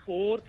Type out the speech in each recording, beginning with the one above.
4th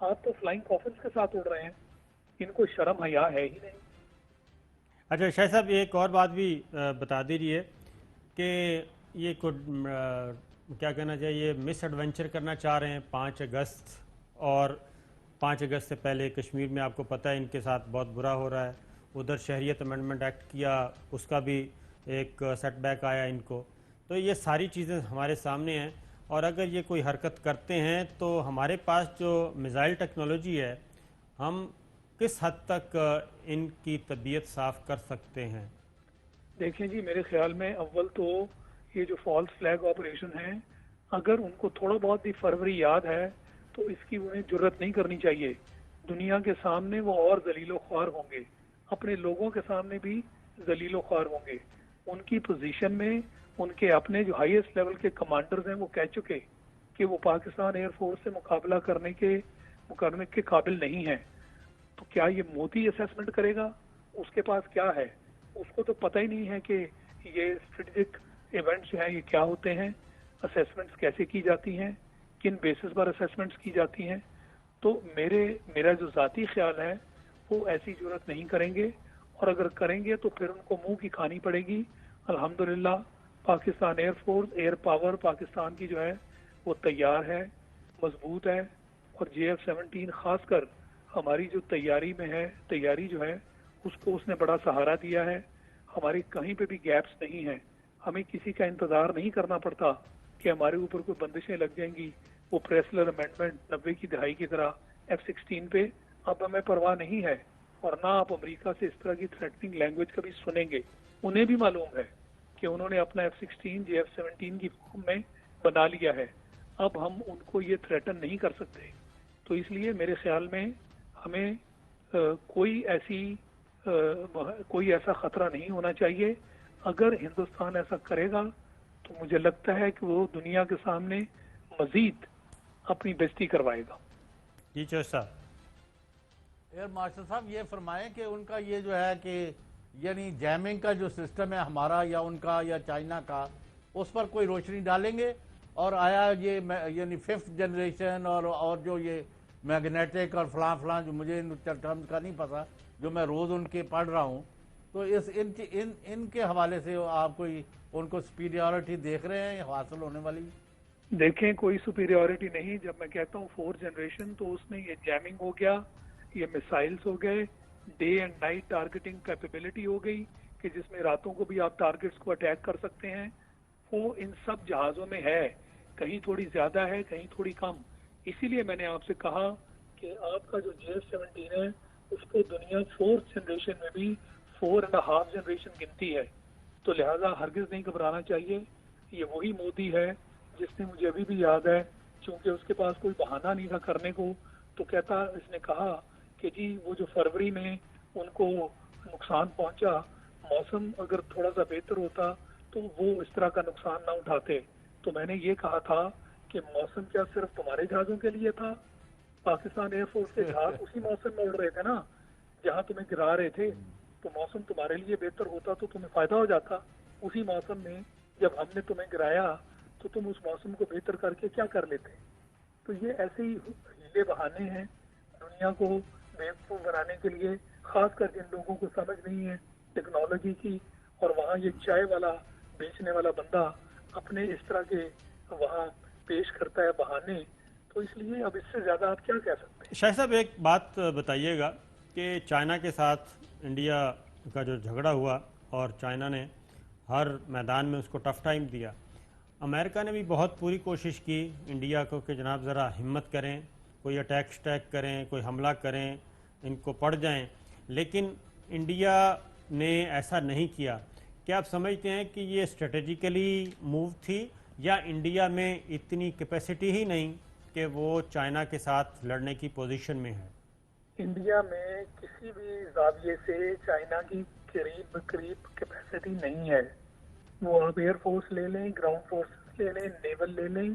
آپ تو flying کافنس کے ساتھ اڑ رہے ہیں. ان کو شرم حیا ہے ہی نہیں. اچھا شاہ صاحب ایک اور بات بھی بتا دیجیے کہ یہ کیا کہنا چاہیے مس ایڈونچر کرنا چاہ رہے ہیں 5 اگست، اور 5 اگست سے پہلے کشمیر میں آپ کو پتہ ہے ان کے ساتھ بہت برا ہو رہا ہے. ادھر شہریت امینڈمنٹ ایکٹ کیا، اس کا بھی ایک سیٹ بیک آیا ان کو. تو یہ ساری چیزیں ہمارے سامنے ہیں، اور اگر یہ کوئی حرکت کرتے ہیں تو ہمارے پاس جو میزائل ٹیکنالوجی ہے ہم کس حد تک ان کی طبیعت صاف کر سکتے ہیں؟ دیکھیں جی، میرے خیال میں اول تو یہ جو فالس فلیگ آپریشن ہے، اگر ان کو تھوڑا بہت بھی فروری یاد ہے تو اس کی انہیں جرت نہیں کرنی چاہیے. دنیا کے سامنے وہ اور ذلیل و خوار ہوں گے، اپنے لوگوں کے سامنے بھی ذلیل و خوار ہوں گے. ان کی پوزیشن میں ان کے اپنے جو ہائیسٹ لیول کے کمانڈرز ہیں وہ کہہ چکے کہ وہ پاکستان ایئر فورس سے مقابلہ کرنے کے قابل نہیں ہیں. تو کیا یہ مودی اسیسمنٹ کرے گا؟ اس کے پاس کیا ہے؟ اس کو تو پتہ ہی نہیں ہے کہ یہ اسٹریٹجک ایونٹس جو ہیں یہ کیا ہوتے ہیں، اسیسمنٹس کیسے کی جاتی ہیں، کن بیسس پر اسیسمنٹس کی جاتی ہیں. تو میرا جو ذاتی خیال ہے وہ ایسی جرت نہیں کریں گے، اور اگر کریں گے تو پھر ان کو منہ کی کھانی پڑے گی. الحمدللہ Pakistan air force, air power Pakistan کی جو ہے وہ تیار ہے، مضبوط ہے. اور JF-17 خاص کر ہماری جو تیاری جو ہے اس کو اس نے بڑا سہارا دیا ہے. ہماری کہیں پہ بھی گیپس نہیں ہیں، ہمیں کسی کا انتظار نہیں کرنا پڑتا کہ ہمارے اوپر کوئی بندشیں لگ جائیں گی. وہ پریسلر امینڈمنٹ 90 کی دہائی کی طرح F-16 پہ اب ہمیں پرواہ نہیں ہے، اور نہ آپ امریکہ سے اس طرح کی تھریٹننگ لینگویج کبھی سنیں گے. انہیں بھی معلوم ہے کہ انہوں نے اپنا F-16 JF-17 کی فارم میں بنا لیا ہے. اب ہم ان کو یہ تھریٹن نہیں کر سکتے. تو اس لیے میرے خیال میں ہمیں کوئی ایسا خطرہ نہیں ہونا چاہیے. اگر ہندوستان ایسا کرے گا تو مجھے لگتا ہے کہ وہ دنیا کے سامنے مزید اپنی بےزتی کروائے گا. جی چوہدری صاحب. ایئر مارشل صاحب یہ فرمائیں کہ ان کا یہ جو ہے کہ یعنی جیمنگ کا جو سسٹم ہے ہمارا یا ان کا یا چائنا کا، اس پر کوئی روشنی ڈالیں گے؟ اور آیا یہ یعنی 5th جنریشن اور جو یہ میگنیٹک اور فلاں جو مجھے ٹرمز کا نہیں پتا، جو میں روز ان کے پڑھ رہا ہوں، تو ان کے حوالے سے آپ کوئی ان کو سپیریورٹی دیکھ رہے ہیں حاصل ہونے والی؟ دیکھیں کوئی سپیریورٹی نہیں. جب میں کہتا ہوں 4th جنریشن تو اس میں یہ جیمنگ ہو گیا، یہ میسائلز ہو گئے، day and night targeting capability ہو گئی کہ جس میں راتوں کو بھی آپ ٹارگیٹس کو اٹیک کر سکتے ہیں. وہ ان سب جہازوں میں ہے، کہیں تھوڑی زیادہ ہے کہیں تھوڑی کم. اسی لیے میں نے آپ سے کہا کہ آپ کا جو JF-17 ہے اس کو دنیا 4th جنریشن میں بھی 4.5 جنریشن گنتی ہے. تو لہٰذا ہرگز نہیں گھبرانا چاہیے. یہ وہی مودی ہے جس نے، مجھے ابھی بھی یاد ہے چونکہ اس کے پاس کوئی بہانہ نہیں تھا کرنے کو، تو اس نے کہا کہ جی وہ جو فروری میں ان کو نقصان پہنچا، موسم اگر تھوڑا سا بہتر ہوتا تو وہ اس طرح کا نقصان نہ اٹھاتے. تو میں نے یہ کہا تھا کہ موسم کیا صرف تمہارے جہازوں کے لیے تھا؟ پاکستان ایئر فورس کے جہاز اسی موسم میں اڑ رہے تھے نا جہاں تمہیں گرا رہے تھے. تو موسم تمہارے لیے بہتر ہوتا تو تمہیں فائدہ ہو جاتا. اسی موسم میں جب ہم نے تمہیں گرایا تو تم اس موسم کو بہتر کر کے کیا کر لیتے؟ تو یہ ایسے ہی ہیلے بہانے ہیں دنیا کو بیوقوف بنانے کے لیے، خاص کر جن لوگوں کو سمجھ نہیں ہے ٹیکنالوجی کی. اور وہاں یہ چائے والا بیچنے والا بندہ اپنے اس طرح کے وہاں پیش کرتا ہے بہانے. تو اس لیے اب اس سے زیادہ آپ کیا کہہ سکتے ہیں؟ شاہ صاحب ایک بات بتائیے گا کہ چائنا کے ساتھ انڈیا کا جو جھگڑا ہوا اور چائنا نے ہر میدان میں اس کو ٹف ٹائم دیا، امریکہ نے بھی بہت پوری کوشش کی انڈیا کو کہ جناب ذرا ہمت کریں، کوئی اٹیک کریں، کوئی حملہ کریں، ان کو پڑ جائیں، لیکن انڈیا نے ایسا نہیں کیا. کیا آپ سمجھتے ہیں کہ یہ اسٹریٹجیکلی موو تھی، یا انڈیا میں اتنی کیپیسٹی ہی نہیں کہ وہ چائنا کے ساتھ لڑنے کی پوزیشن میں ہے؟ انڈیا میں کسی بھی زاویے سے چائنا کی قریب کیپیسٹی نہیں ہے. وہ آپ ایئر فورس لے لیں، گراؤنڈ فورسز لے لیں، نیول لے لیں،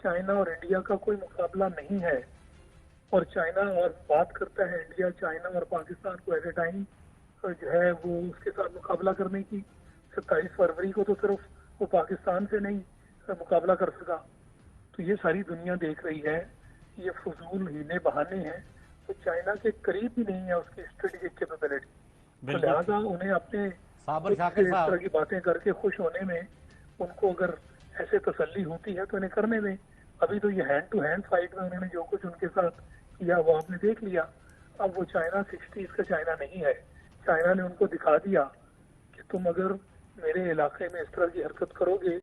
چائنا اور انڈیا کا کوئی مقابلہ نہیں ہے. اور چائنا اور بات کرتا ہے انڈیا چائنا اور پاکستان کو ایٹ اے ٹائم جو ہے وہ اس کے ساتھ مقابلہ کرنے کی. 27 فروری کو تو صرف وہ پاکستان سے نہیں مقابلہ کر سکا. تو یہ ساری دنیا دیکھ رہی ہے. یہ فضول ہیلے بہانے ہیں، تو چائنا کے قریب بھی نہیں ہے اس کی اسٹریٹجک کیپیبلٹی، تو لہٰذا انہیں اپنے صابر اس شاکر طرح صاحب، کی باتیں کر کے خوش ہونے میں ان کو اگر ایسے تسلی ہوتی ہے تو انہیں کرنے دیں. ابھی تو یہ ہینڈ ٹو ہینڈ فائٹ میں انہوں نے جو کچھ ان کے ساتھ کیا وہ آپ نے دیکھ لیا. اب وہ چائنا 60s کا چائنا نہیں ہے. چائنا نے ان کو دکھا دیا کہ تم اگر میرے علاقے میں اس طرح کی حرکت کرو گے